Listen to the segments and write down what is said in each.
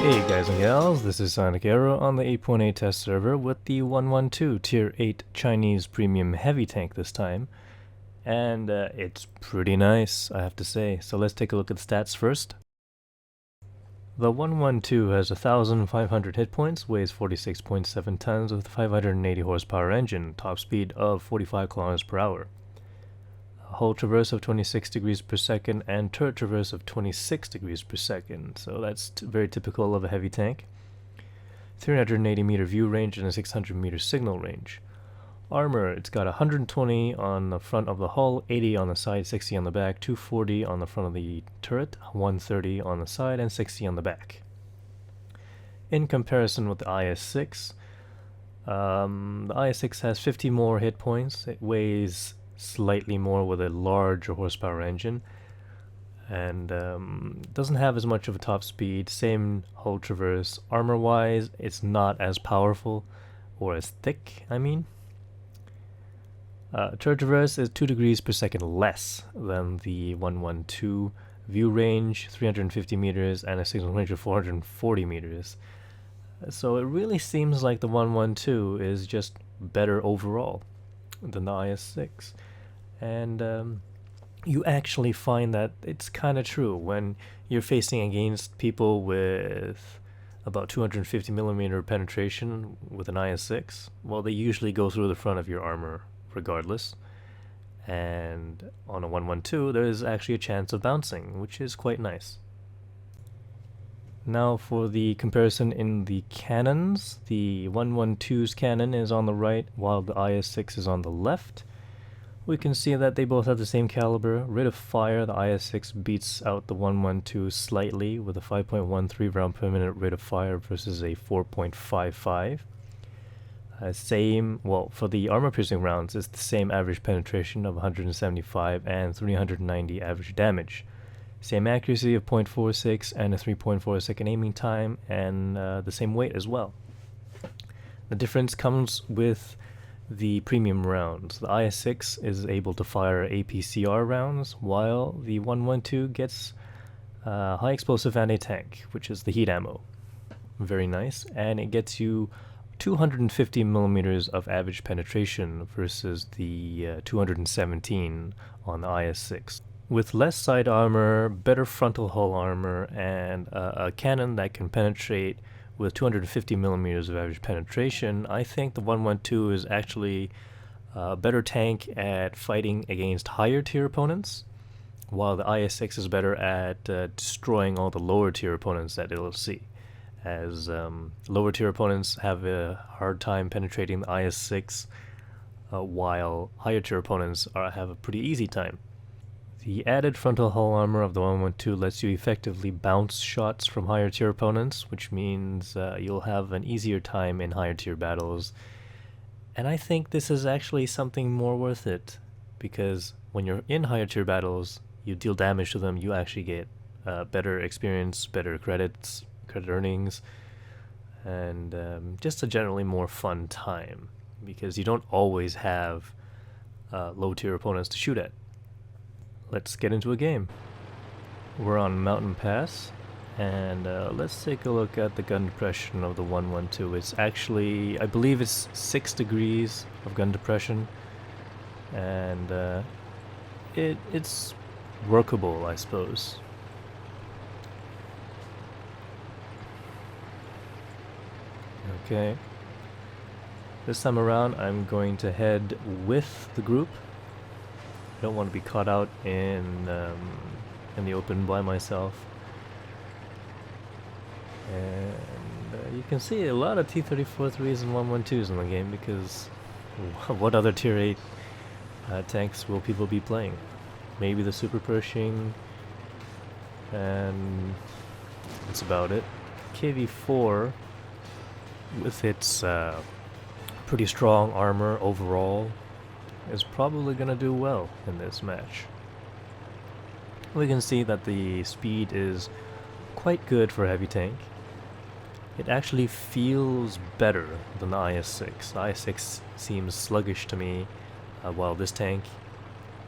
Hey guys and gals, this is Sonic Arrow on the 8.8 test server with the 112 Tier 8 Chinese Premium Heavy Tank this time. And it's pretty nice, I have to say. So let's take a look at the stats first. The 112 has 1,500 hit points, weighs 46.7 tons with a 580 horsepower engine, top speed of 45 kilometers per hour. Hull traverse of 26 degrees per second and turret traverse of 26 degrees per second, so that's very typical of a heavy tank. 380 meter view range and a 600 meter signal range. Armor, it's got 120 on the front of the hull, 80 on the side, 60 on the back, 240 on the front of the turret, 130 on the side, and 60 on the back. In comparison with the IS-6, the IS-6 has 50 more hit points, it weighs slightly more with a larger horsepower engine, and doesn't have as much of a top speed, same hull traverse. Armor wise, it's not as powerful, or as thick, I mean. Turret traverse is 2 degrees per second less than the 112. View range 350 meters and a signal range of 440 meters. So it really seems like the 112 is just better overall than the IS-6. And you actually find that it's kind of true when you're facing against people with about 250 millimeter penetration with an IS-6. Well, they usually go through the front of your armor regardless. And on a 112, there is actually a chance of bouncing, which is quite nice. Now for the comparison in the cannons, the 112's cannon is on the right while the IS-6 is on the left. We can see that they both have the same caliber. Rate of fire, the IS-6 beats out the 112 slightly with a 5.13 round per minute rate of fire versus a 4.55. For the armor-piercing rounds, it's the same average penetration of 175 and 390 average damage. Same accuracy of 0.46 and a 3.4 second aiming time, and the same weight as well. The difference comes with the premium rounds. The IS-6 is able to fire APCR rounds, while the 112 gets high explosive anti-tank, which is the heat ammo. Very nice, and it gets you 250 millimeters of average penetration versus the 217 on the IS-6. With less side armor, better frontal hull armor, and a cannon that can penetrate with 250 millimeters of average penetration, I think the 112 is actually a better tank at fighting against higher tier opponents, while the IS-6 is better at destroying all the lower tier opponents that it'll see, as lower tier opponents have a hard time penetrating the IS-6, while higher tier opponents have a pretty easy time. The added frontal hull armor of the 112 lets you effectively bounce shots from higher tier opponents, which means you'll have an easier time in higher tier battles. And I think this is actually something more worth it, because when you're in higher tier battles, you deal damage to them, you actually get better experience, better credit earnings, and just a generally more fun time, because you don't always have low tier opponents to shoot at. Let's get into a game. We're on Mountain Pass, and let's take a look at the gun depression of the 112. It's actually, I believe it's 6 degrees of gun depression, and it's workable, I suppose. Okay. This time around, I'm going to head with the group. I don't want to be caught out in the open by myself. And you can see a lot of T-34-3s and 112s in the game, because what other Tier 8 tanks will people be playing? Maybe the Super Pershing, and that's about it. KV-4, with its pretty strong armor overall, is probably going to do well in this match. We can see that the speed is quite good for a heavy tank. It actually feels better than the IS-6. The IS-6 seems sluggish to me, while this tank,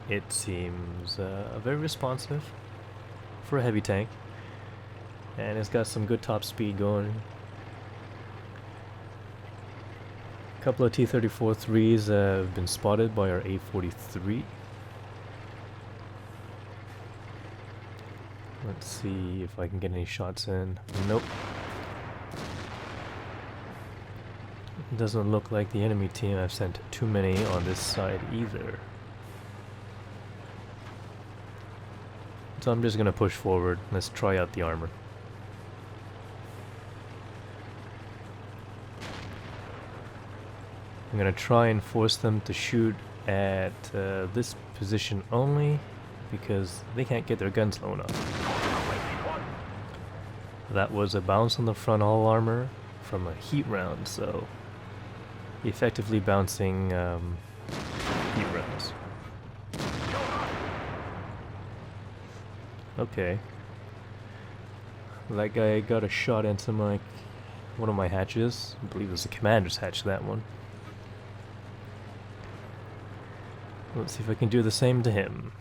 it seems very responsive for a heavy tank. and it's got some good top speed going. A couple of T-34-3s have been spotted by our A-43. Let's see if I can get any shots in. Nope. It doesn't look like the enemy team have sent too many on this side either. So I'm just gonna push forward. Let's try out the armor. I'm gonna try and force them to shoot at this position only, because they can't get their guns low enough. That was a bounce on the front hull armor from a heat round, so effectively bouncing heat rounds. Okay. That guy got a shot into one of my hatches. I believe it was the commander's hatch, that one. Let's see if I can do the same to him.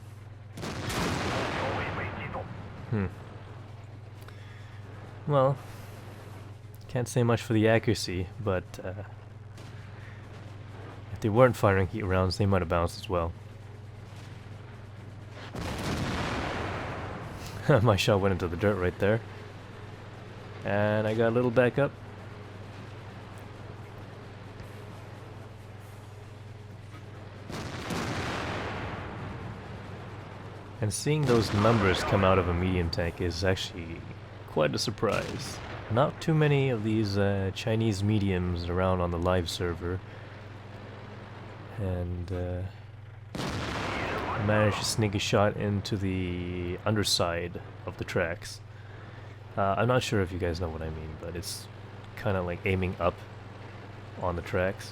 Well, can't say much for the accuracy, but if they weren't firing heat rounds, they might have bounced as well. My shot went into the dirt right there. And I got a little back up. And seeing those numbers come out of a medium tank is actually quite a surprise. Not too many of these Chinese mediums around on the live server. And I managed to sneak a shot into the underside of the tracks. I'm not sure if you guys know what I mean, but it's kind of like aiming up on the tracks.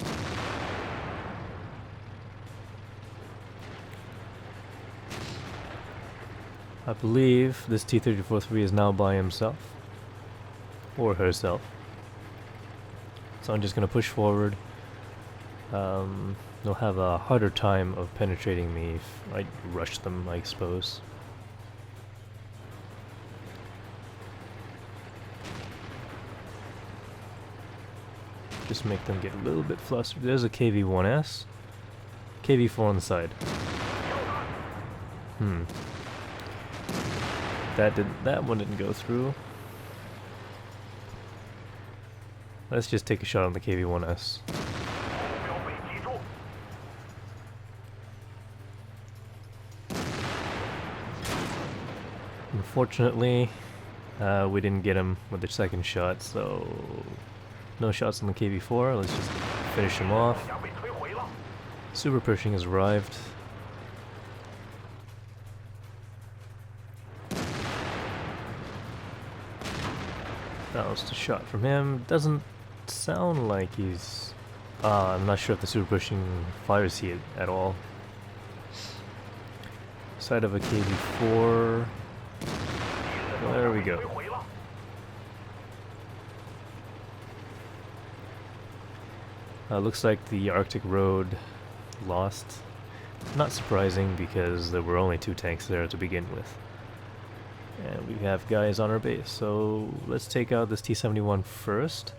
I believe this T-34-3 is now by himself. Or herself. So I'm just going to push forward. They'll have a harder time of penetrating me if I rush them, I suppose. Just make them get a little bit flustered. There's a KV-1S. KV-4 on the side. That one didn't go through. Let's just take a shot on the KV-1S. Unfortunately, we didn't get him with the second shot, so no shots on the KV-4. Let's just finish him off. Super Pershing has arrived. That was a shot from him. Doesn't sound like he's... I'm not sure if the Super Pershing fires he at all. Side of a KV-4. There we go. Looks like the Arctic Road lost. Not surprising, because there were only 2 tanks there to begin with. And we have guys on our base, so let's take out this T-71 first.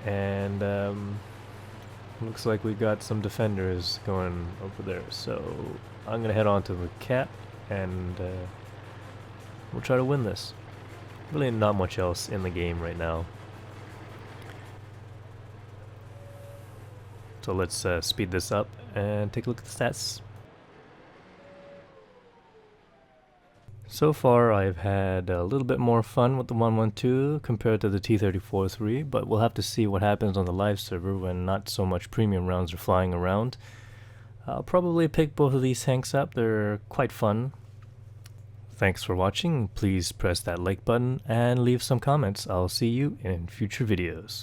And looks like we got some defenders going over there, so I'm gonna head on to the cap and we'll try to win this. Really not much else in the game right now. So let's speed this up and take a look at the stats. So far I've had a little bit more fun with the 112 compared to the T-34-3, but we'll have to see what happens on the live server when not so much premium rounds are flying around. I'll probably pick both of these tanks up, they're quite fun. Thanks for watching, please press that like button and leave some comments. I'll see you in future videos.